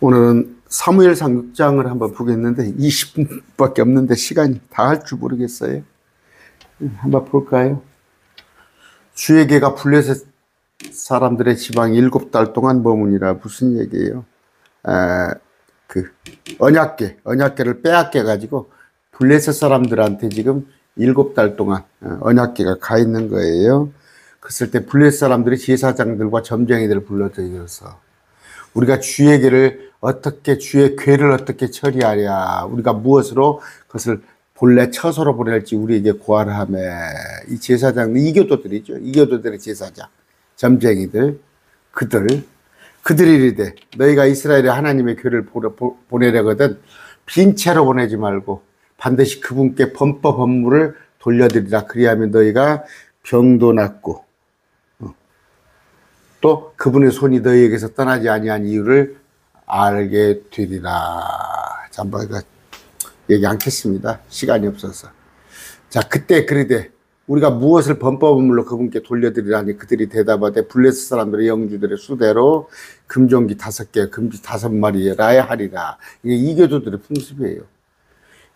오늘은 사무엘상 6장을 한번 보겠는데 20분밖에 없는데 시간이 다 할 줄 모르겠어요. 한번 볼까요? 주에게가 블레셋 사람들의 지방 7달 동안 머무니라. 무슨 얘기예요? 언약궤를 빼앗겨 가지고 블레셋 사람들한테 지금 7달 동안 언약궤가 가 있는 거예요. 그랬을 때 블레셋 사람들이 제사장들과 점쟁이들을 불러들여서 우리가 주의 궤를 어떻게 처리하랴, 우리가 무엇으로 그것을 본래 처소로 보낼지 우리에게 고하라며. 이 제사장들, 이교도들이죠. 이교도들의 제사장, 점쟁이들, 그들이 이르되 너희가 이스라엘의 하나님의 궤를 보내려거든 빈 채로 보내지 말고 반드시 그분께 범법 법물을 돌려드리라. 그리하면 너희가 병도 낫고 또 그분의 손이 너희에게서 떠나지 아니한 이유를 알게 되리라. 잠깐 얘기 않겠습니다. 시간이 없어서. 자, 그때 그러되 우리가 무엇을 범법물로 그분께 돌려드리라니 그들이 대답하되 블레셋 사람들의 영주들의 수대로 금종기 5개, 금지 5마리라야 하리라. 이게 이교도들의 풍습이에요.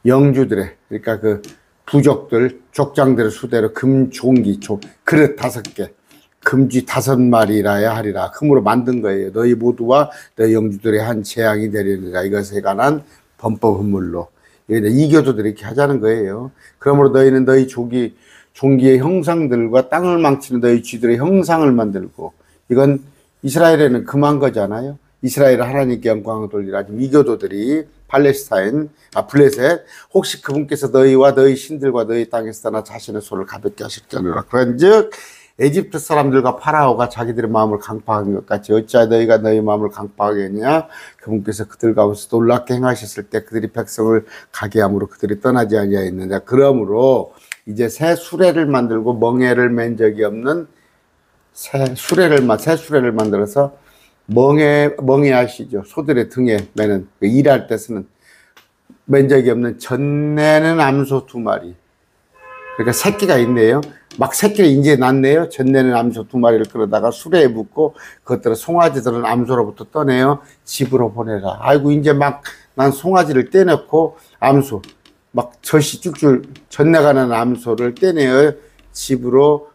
영주들의, 그러니까 그 부족들, 족장들의 수대로 금종기, 그릇 5개, 금쥐 5마리라야 하리라. 금으로 만든 거예요. 너희 모두와 너희 영주들의 한 재앙이 되리라. 이것에 관한 범법 헌물로. 이교도들이 이렇게 하자는 거예요. 그러므로 너희는 너희 종기의 형상들과 땅을 망치는 너희 쥐들의 형상을 만들고, 이건 이스라엘에는 금한 거잖아요. 이스라엘 하나님께 영광을 돌리라. 지금 이교도들이 블레셋, 혹시 그분께서 너희와 너희 신들과 너희 땅에서 떠나 자신의 손을 가볍게 하실지어라. 그런즉 에집트 사람들과 파라오가 자기들의 마음을 강팍한 것 같이 어찌하여 너희가 너희 마음을 강팍하게 했냐. 그분께서 그들 가운데서 놀랍게 행하셨을 때 그들이 백성을 가게 함으로 그들이 떠나지 아니하였느냐. 그러므로 이제 새 수레를 만들고 멍에를 맨 적이 없는 새 수레를 만들어서 멍에 아시죠? 소들의 등에 매는, 일할 때 쓰는, 맨 적이 없는 전내는 암소 2마리. 그러니까 새끼가 있네요. 막 새끼가 이제 낳네요. 전내는 암소 2마리를 끌어다가 수레에 묶고 그것들은 송아지들은 암소로부터 떠내요 집으로 보내라. 아이고, 이제 막 난 송아지를 떼놓고 암소, 막 젖이 쭉쭉 전내가는 암소를 떼내요 집으로.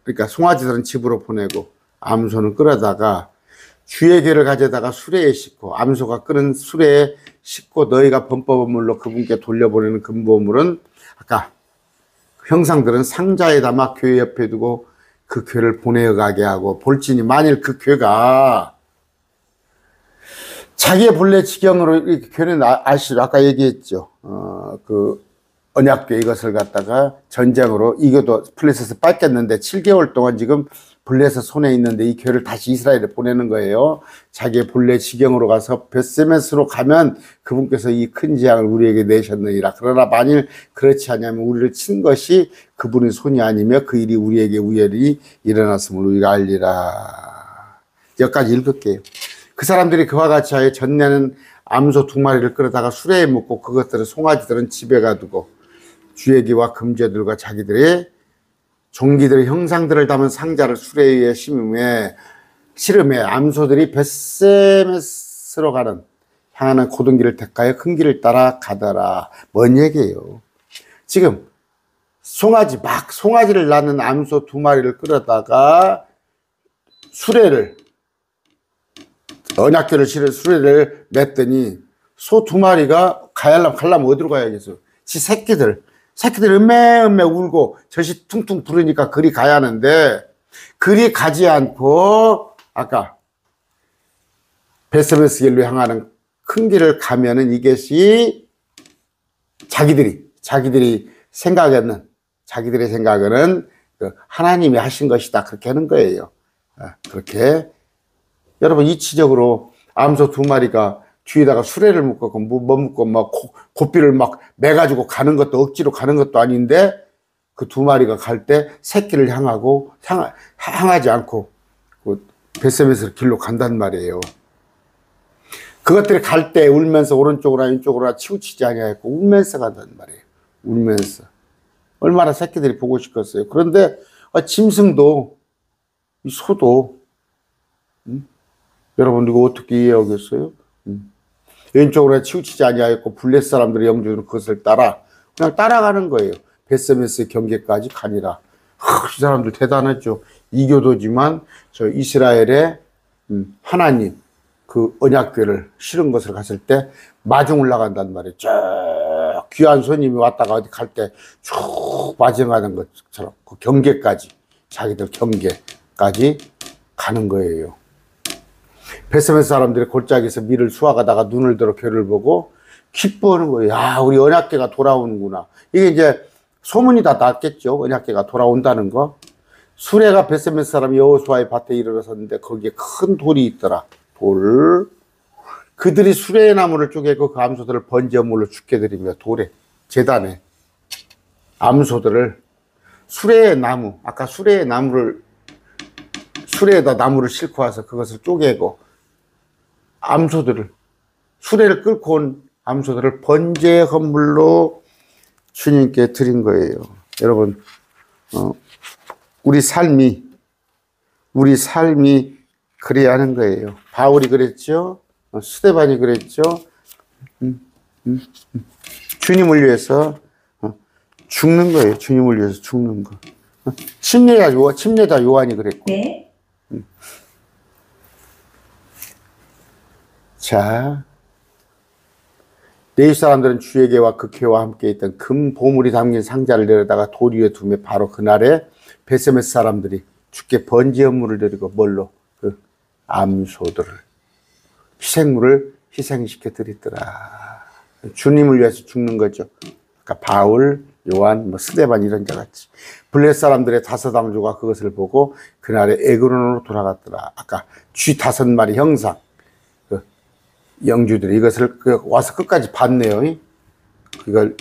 그러니까 송아지들은 집으로 보내고 암소는 끌어다가 주의 궤를 가져다가 수레에 싣고 암소가 끄는 수레에 싣고 너희가 범법물로 그분께 돌려보내는 금보물은 아까 형상들은 상자에 담아 궤 옆에 두고 그 궤를 보내어가게 하고, 볼지니 만일 그 궤가 자기의 본래 지경으로, 이렇게 궤는 아까 얘기했죠. 그 언약궤 이것을 갖다가 전쟁으로 이겨도 블레셋을 뺏겼는데 7개월 동안 지금 블레셋 손에 있는데 이 궤를 다시 이스라엘에 보내는 거예요. 자기의 본래 지경으로 가서 벳세메스로 가면 그분께서 이 큰 재앙을 우리에게 내셨느니라. 그러나 만일 그렇지 않으면 우리를 친 것이 그분의 손이 아니며 그 일이 우리에게 우연히 일어났음을 우리가 알리라. 여기까지 읽을게요. 그 사람들이 그와 같이 하여 전내는 암소 2마리를 끌어다가 수레에 묶고 그것들은 송아지들은 집에 가두고 주의 궤와 금제들과 자기들의 종기들의 형상들을 담은 상자를 수레 위에 실음에 암소들이 벳세메스로 향하는 고든 길을 택하여 큰 길을 따라 가더라. 뭔 얘기예요? 지금 송아지를 낳는 암소 2마리를 끌어다가 언약궤를 실은 수레를 맸더니 소 2마리가 가려면 어디로 가야겠어? 지 새끼들 음매음매 울고 젖이 퉁퉁 부르니까 그리 가야 하는데 그리 가지 않고 아까 벳세메스 길로 향하는 큰 길을 가면은 이것이 자기들이 생각하는 그 하나님이 하신 것이다, 그렇게 하는 거예요. 그렇게 여러분, 이치적으로 암소 2마리가 뒤에다가 수레를 묶고 막 고삐를 막 매가지고 가는 것도, 억지로 가는 것도 아닌데 그 2마리가 갈 때 새끼를 향하지 않고 그 벳세메스 길로 간단 말이에요. 그것들이 갈 때 울면서 오른쪽으로나 왼쪽으로나 치우치지 아니하였고 울면서 간단 말이에요. 울면서. 얼마나 새끼들이 보고 싶겠어요. 그런데 짐승도, 이 소도, 여러분 이거 어떻게 이해하겠어요? 왼쪽으로 치우치지 아니하였고 블레셋 사람들의 영주들은 그것을 따라 그냥 따라가는 거예요. 벳세메스의 경계까지 가니라. 이 사람들 대단했죠. 이교도지만 저 이스라엘의 하나님 그 언약궤를 실은 것을 갔을 때 마중을 나간단 말이에요. 쭉 귀한 손님이 왔다가 어디 갈 때 쭉 마중하는 것처럼 그 경계까지 자기들 경계까지 가는 거예요. 벳세메스 사람들이 골짜기에서 밀을 수확하다가 눈을 들어 궤를 보고 기뻐하는 거예요. 야, 우리 언약궤가 돌아오는구나. 이게 이제 소문이 다 났겠죠. 언약궤가 돌아온다는 거. 수레가 벳세메스 사람 여호수아의 밭에 이르렀었는데 거기에 큰 돌이 있더라. 돌. 그들이 수레의 나무를 쪼개고 그 암소들을 번제물로 죽게 드리며 돌에 제단에 암소들을 수레의 나무, 아까 수레의 나무를 수레에다 나무를 싣고 와서 그것을 쪼개고 암소들을 수레를 끌고 온 암소들을 번제 헌물로 주님께 드린 거예요. 여러분, 우리 삶이 그래야 하는 거예요. 바울이 그랬죠. 스데반이 그랬죠. 주님을 위해서 죽는 거예요. 주님을 위해서 죽는 거. 침례자 요한이 그랬고. 네. 자, 네이 사람들은 주의 궤와 그 궤와 함께 있던 금 보물이 담긴 상자를 내려다가 돌 위에 두며 바로 그날에 벳세메스 사람들이 주께 번제 헌물을 드리고 뭘로? 그 암소들을 희생물을 희생시켜 드리더라. 주님을 위해서 죽는 거죠. 그러니까 바울, 요한, 스데반 이런 자 같이. 블레셋 사람들의 다섯 왕조가 그것을 보고 그날에 에그론으로 돌아갔더라. 아까 쥐 5마리 형상. 그 영주들이 이것을 와서 끝까지 봤네요. 그걸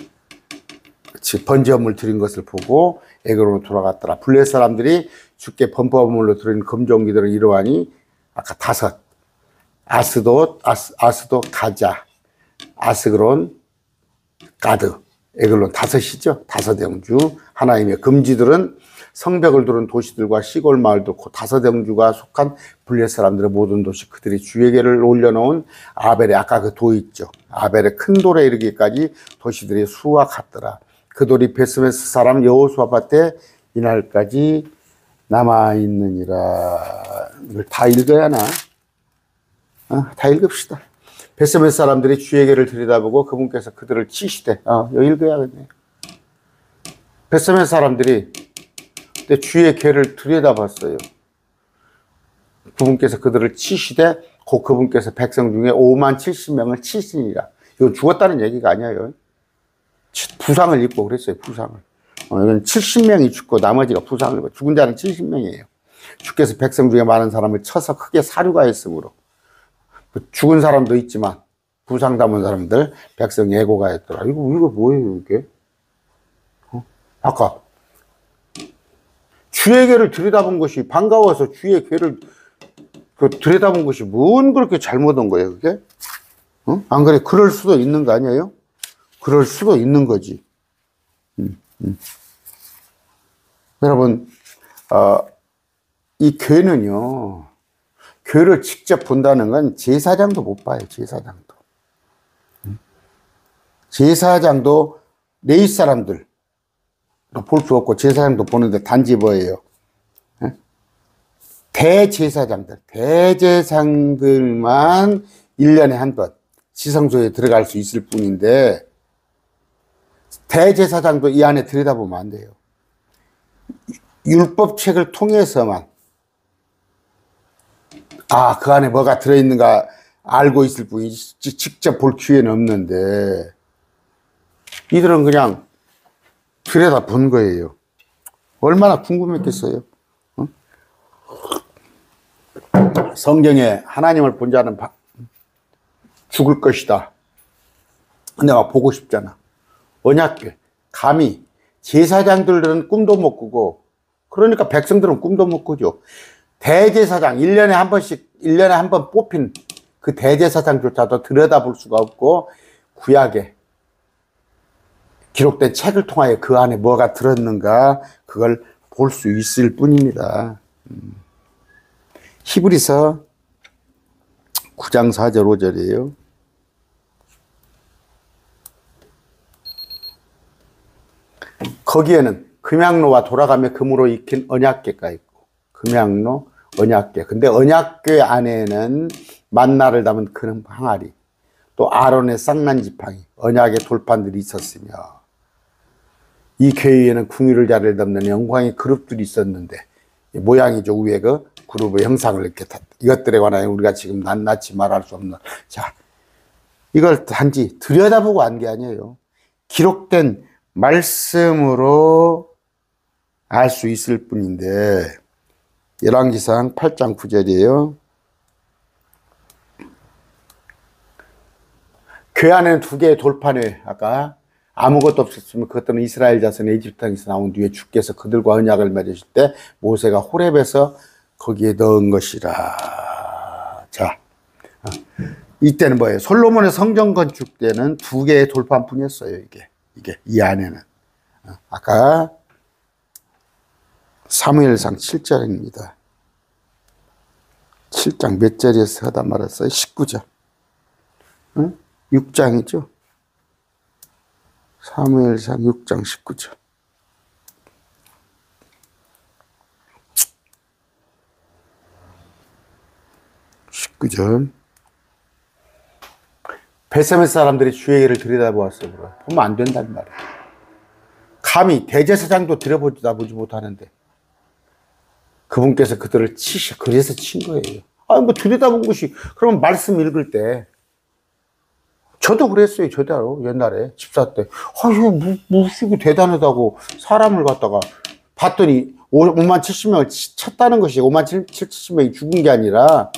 번제 헌물 드린 것을 보고 에그론으로 돌아갔더라. 블레셋 사람들이 주께 번제물로 드린 금종기들을 이러하니 아까 5. 아스돗, 가자, 아스그론, 가드, 에글론 5이죠. 5 영주. 하나님의 금지들은 성벽을 두른 도시들과 시골 마을들, 그 5 영주가 속한 블레셋 사람들의 모든 도시, 그들이 주의 궤를 올려놓은 아벨의 아까 그 도 있죠. 아벨의 큰 돌에 이르기까지 도시들이 수와 같더라. 그 돌이 벳세메스 사람 여호수아 밭에 이날까지 남아있느니라. 이걸 다 읽어야 하나? 다 읽읍시다. 벳세메스 사람들이 주의 궤를 들여다보고 그분께서 그들을 치시되, 이거 읽어야겠네. 벳세메스 사람들이 주의 궤를 들여다봤어요. 그분께서 그들을 치시되, 그분께서 백성 중에 57,000명을 치시니라. 이거 죽었다는 얘기가 아니에요. 부상을 입고 그랬어요, 부상을. 이건 70명이 죽고 나머지가 부상을 입고, 죽은 자는 70명이에요. 주께서 백성 중에 많은 사람을 쳐서 크게 사류가했으므로. 죽은 사람도 있지만 부상 담은 사람들 백성 예고가 했더라. 이거 뭐예요 이게? 아까 주의 궤를 들여다본 것이 반가워서 주의 궤를 들여다본 것이 뭔 그렇게 잘못한 거예요 그게? 안 그래? 그럴 수도 있는 거 아니에요? 그럴 수도 있는 거지. 여러분, 이 궤는요, 궤를 직접 본다는 건 제사장도 못 봐요, 제사장도. 제사장도 레위 사람들 볼 수 없고 제사장도 보는데 단지 뭐예요? 대제사장들만 1년에 한 번 지성소에 들어갈 수 있을 뿐인데 대제사장도 이 안에 들여다보면 안 돼요. 율법책을 통해서만 그 안에 뭐가 들어있는가 알고 있을 뿐이지 직접 볼 기회는 없는데 이들은 그냥 들여다본 거예요. 얼마나 궁금했겠어요. 성경에 하나님을 본 자는 죽을 것이다. 내가 보고 싶잖아. 언약궤, 감히 제사장들은 꿈도 못 꾸고 그러니까 백성들은 꿈도 못 꾸죠. 대제사장 1년에 한 번 뽑힌 그 대제사장조차도 들여다볼 수가 없고 구약에 기록된 책을 통하여 그 안에 뭐가 들었는가 그걸 볼 수 있을 뿐입니다. 히브리서 9장 4절 5절이에요. 거기에는 금양로와 돌아가며 금으로 익힌 언약궤가 있고, 금양로, 언약궤. 근데 언약궤 안에는 만나를 담은 큰 항아리, 또 아론의 쌍난 지팡이, 언약의 돌판들이 있었으며, 이 궤 위에는 궁유를 자리를 담는 영광의 그룹들이 있었는데, 모양이죠. 위에 그 그룹의 형상을 이렇게 이것들에 관하여 우리가 지금 낱낱이 말할 수 없는. 자, 이걸 단지 들여다보고 한 게 아니에요. 기록된 말씀으로 알 수 있을 뿐인데, 열왕기상 8장 9절이에요. 궤 안에는 두 개의 돌판에 아까 아무것도 없었으면 그것들은 이스라엘 자손의 이집트 땅에서 나온 뒤에 주께서 그들과 언약을 맺으실 때 모세가 호렙에서 거기에 넣은 것이라. 자, 이때는 뭐예요? 솔로몬의 성전 건축 때는 두 개의 돌판뿐이었어요. 이게 이 안에는. 아까 사무엘상 7절입니다. 7장 몇 절에서 하다 말았어요? 19절. 6장이죠. 사무엘상 6장 19절. 베세메 사람들이 주의 길을 들여다보았어요. 보면 안 된단 말이에요. 감히 대제사장도 들여다보지 못하는데 그분께서 그들을 그래서 친 거예요. 뭐 들여다본 것이, 그러면 말씀 읽을 때, 저도 그랬어요. 저도 옛날에 집사 때, 무시고 대단하다고 사람을 갖다가 봤더니 5만 70명을 쳤다는 것이 5만 70명이 죽은 게 아니라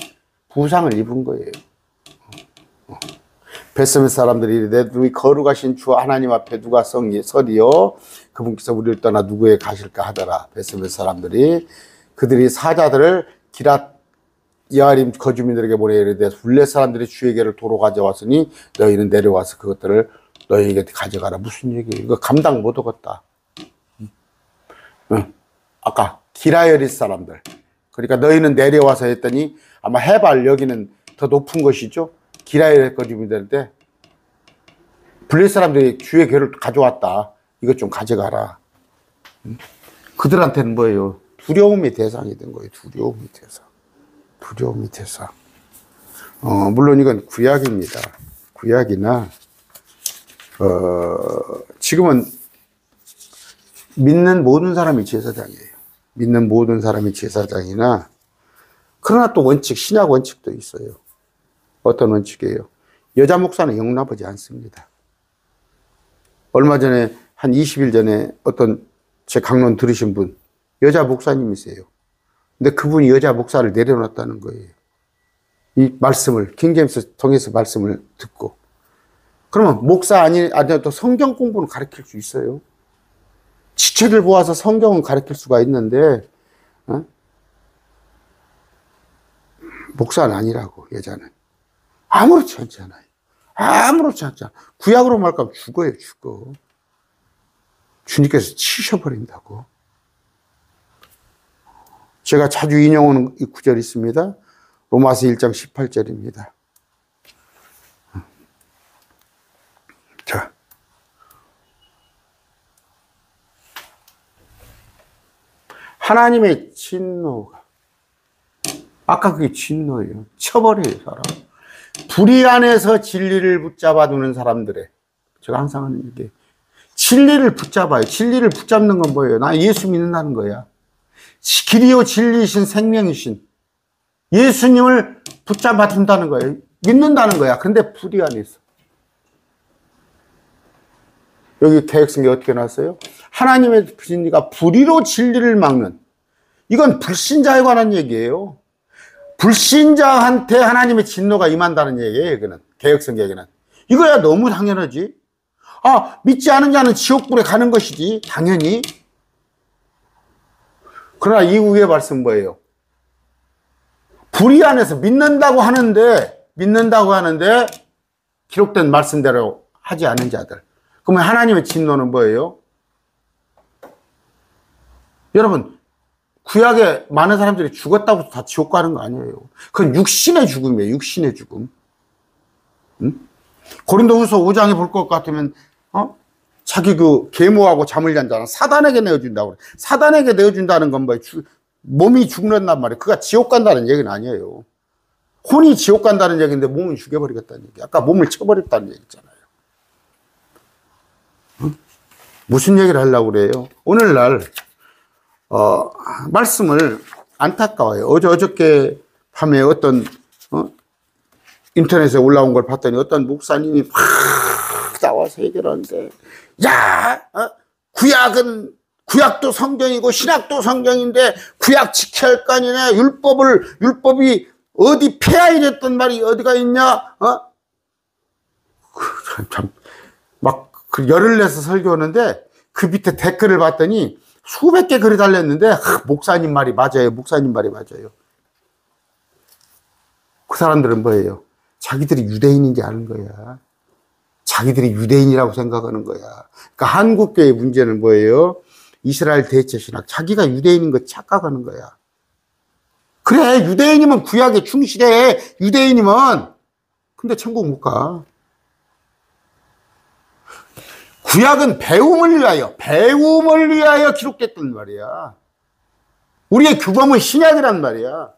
부상을 입은 거예요. 베세메 사람들이 이르되 누이 거룩하신 주 하나님 앞에 누가 서리요? 그분께서 우리를 떠나 누구에 가실까 하더라. 베세메 사람들이 그들이 사자들을 기랏 여아림 거주민들에게 보내 이르되 블레 사람들이 주에게를 도로 가져왔으니 너희는 내려와서 그것들을 너희에게 가져가라. 무슨 얘기예요? 이거 감당 못 하겠다. 아까 기라여릿 사람들, 그러니까 너희는 내려와서 했더니 아마 해발 여기는 더 높은 것이죠. 기라여릿 거주민들한테 블레 사람들이 주의 궤를 가져왔다. 이것 좀 가져가라. 그들한테는 뭐예요? 두려움의 대상이 된 거예요. 두려움의 대상. 두려움의 대상. 물론 이건 구약입니다. 구약이나, 지금은 믿는 모든 사람이 제사장이에요. 믿는 모든 사람이 제사장이나, 그러나 또 원칙, 신약 원칙도 있어요. 어떤 원칙이에요? 여자 목사는 용납하지 않습니다. 얼마 전에, 한 20일 전에 어떤 제 강론 들으신 분, 여자 목사님이세요. 근데 그분이 여자 목사를 내려놨다는 거예요. 이 말씀을, 킹제임스 통해서 말씀을 듣고. 그러면 목사 아니어도 성경 공부는 가르칠 수 있어요. 지체를 모아서 성경은 가르칠 수가 있는데, 목사는 아니라고, 여자는. 아무렇지 않잖아요. 아무렇지 않잖아. 구약으로 말하면 죽어요, 죽어. 주님께서 치셔버린다고. 제가 자주 인용하는 이 구절이 있습니다. 로마서 1장 18절입니다. 자. 하나님의 진노가, 아까 그게 진노예요. 쳐버려요, 사람. 불의 안에서 진리를 붙잡아 두는 사람들의, 제가 항상 하는 얘기, 진리를 붙잡아요. 진리를 붙잡는 건 뭐예요? 나 예수 믿는다는 거야. 길이요 진리이신 생명이신 예수님을 붙잡아 둔다는 거예요. 믿는다는 거야. 그런데 불의 안에서. 여기 개혁성경에 어떻게 나왔어요? 하나님의 진리가 불의로 진리를 막는, 이건 불신자에 관한 얘기예요. 불신자한테 하나님의 진노가 임한다는 얘기예요. 이거는 개혁성경에는. 이거야 너무 당연하지. 믿지 않은 자는 지옥불에 가는 것이지, 당연히. 그러나 이후의 말씀 뭐예요? 불의 안에서 믿는다고 하는데 기록된 말씀대로 하지 않은 자들. 그러면 하나님의 진노는 뭐예요? 여러분, 구약에 많은 사람들이 죽었다고 다 지옥 가는 거 아니에요. 그건 육신의 죽음이에요. 육신의 죽음. 고린도후서 5장에 볼 것 같으면 자기 그 계모하고 잠을 잔다는 사단에게 내어준다고 그래. 사단에게 내어준다는 건 뭐, 몸이 죽는단 말이에요. 그가 지옥 간다는 얘기는 아니에요. 혼이 지옥 간다는 얘기인데 몸은 죽여버리겠다는 얘기. 아까 몸을 쳐버렸다는 얘기 있잖아요. 응? 무슨 얘기를 하려고 그래요? 오늘날, 말씀을 안타까워요. 어저께 밤에 어떤, 인터넷에 올라온 걸 봤더니 어떤 목사님이 막 나와서 얘기를 하는데, 야, 구약도 성경이고 신약도 성경인데 구약 지켜야 할 거 아니냐? 율법이 어디 폐하이 됐던 말이 어디가 있냐? 막 열을 내서 설교하는데 그 밑에 댓글을 봤더니 수백 개 글이 달렸는데 목사님 말이 맞아요. 목사님 말이 맞아요. 그 사람들은 뭐예요? 자기들이 유대인인지 아는 거야. 자기들이 유대인이라고 생각하는 거야. 그러니까 한국교회의 문제는 뭐예요? 이스라엘 대체신학. 자기가 유대인인 거 착각하는 거야. 그래, 유대인이면 구약에 충실해. 유대인이면. 근데 천국 못 가. 구약은 배움을 위하여 기록됐단 말이야. 우리의 규범은 신약이란 말이야.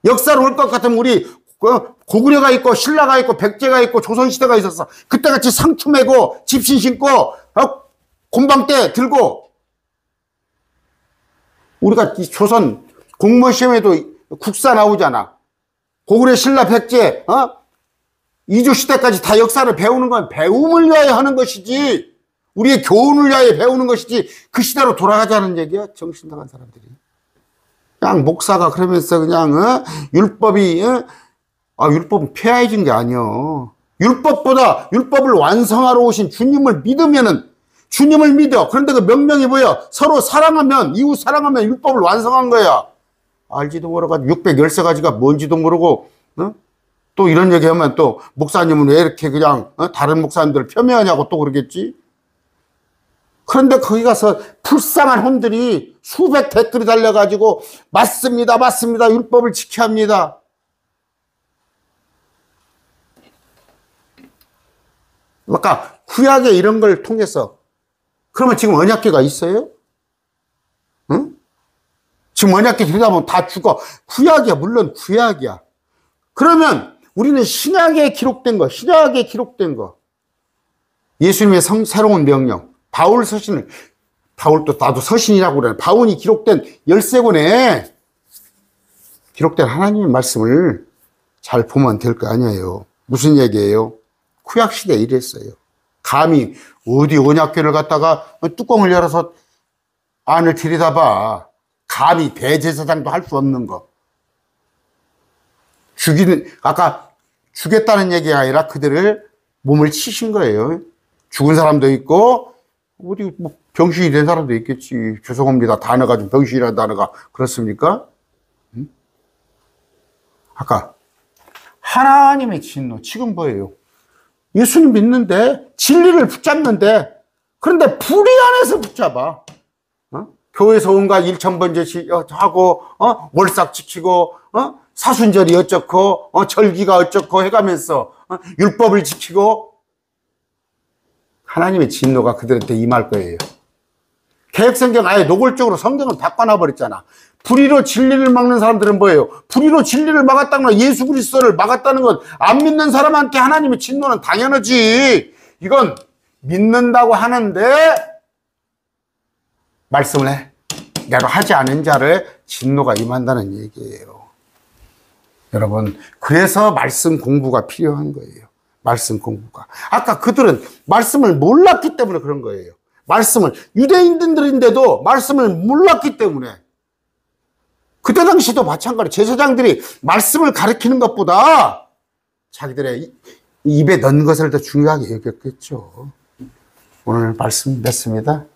역사로 올 것 같으면 우리 고구려가 있고 신라가 있고 백제가 있고 조선시대가 있었어. 그때같이 상투 메고 집신 신고 곰방대 들고 우리가 조선 공무원 시험에도 국사 나오잖아. 고구려 신라 백제 이조 시대까지 다 역사를 배우는 건 배움을 위하여 하는 것이지 우리의 교훈을 위하여 배우는 것이지 그 시대로 돌아가자는 얘기야. 정신 나간 사람들이. 그냥 목사가 그러면서 그냥 율법은 폐하해진 게 아니요. 율법을 완성하러 오신 주님을 믿으면은 주님을 믿어. 그런데 그 명령이 뭐야? 서로 사랑하면 이웃 사랑하면 율법을 완성한 거야. 알지도 모르고 613가지가 뭔지도 모르고 또 이런 얘기하면 또 목사님은 왜 이렇게 그냥 다른 목사님들을 폄훼하냐고 또 그러겠지. 그런데 거기 가서 불쌍한 혼들이 수백 댓글이 달려가지고 맞습니다. 율법을 지켜야 합니다. 아까 구약에 이런 걸 통해서 그러면 지금 언약궤가 있어요? 응? 지금 언약궤 들여다보면 다 죽어. 구약이야. 물론 구약이야. 그러면 우리는 신약에 기록된 거 예수님의 새로운 명령 바울 서신을 바울도 나도 서신이라고 그래. 바울이 기록된 13권에 기록된 하나님의 말씀을 잘 보면 될 거 아니에요. 무슨 얘기예요? 구약시대에 이랬어요. 감히 어디 언약궤를 갖다가 뚜껑을 열어서 안을 들여다봐. 감히 대제사장도 할 수 없는 거. 아까 죽였다는 얘기가 아니라 그들을 몸을 치신 거예요. 죽은 사람도 있고, 어디 뭐 병신이 된 사람도 있겠지. 죄송합니다. 단어가 좀 병신이라는 단어가 그렇습니까? 응? 아까 하나님의 진노, 지금 뭐예요? 예수님 믿는데, 진리를 붙잡는데, 그런데 불의 안에서 붙잡아. 교회에서 온갖 일천번제씩 하고, 월삭 지키고, 사순절이 어쩌고, 절기가 어쩌고 해가면서, 율법을 지키고, 하나님의 진노가 그들한테 임할 거예요. 개혁성경 아예 노골적으로 성경을 바꿔놔버렸잖아. 불의로 진리를 막는 사람들은 뭐예요? 불의로 진리를 막았다는 건 예수 그리스도를 막았다는 건 안 믿는 사람한테 하나님의 진노는 당연하지. 이건 믿는다고 하는데 말씀을 해. 내가 하지 않은 자를 진노가 임한다는 얘기예요. 여러분, 그래서 말씀 공부가 필요한 거예요. 말씀 공부가. 아까 그들은 말씀을 몰랐기 때문에 그런 거예요. 말씀을, 유대인들인데도 말씀을 몰랐기 때문에. 그때 당시도 마찬가지. 제사장들이 말씀을 가르치는 것보다 자기들의 입에 넣는 것을 더 중요하게 여겼겠죠. 오늘 말씀 맺습니다.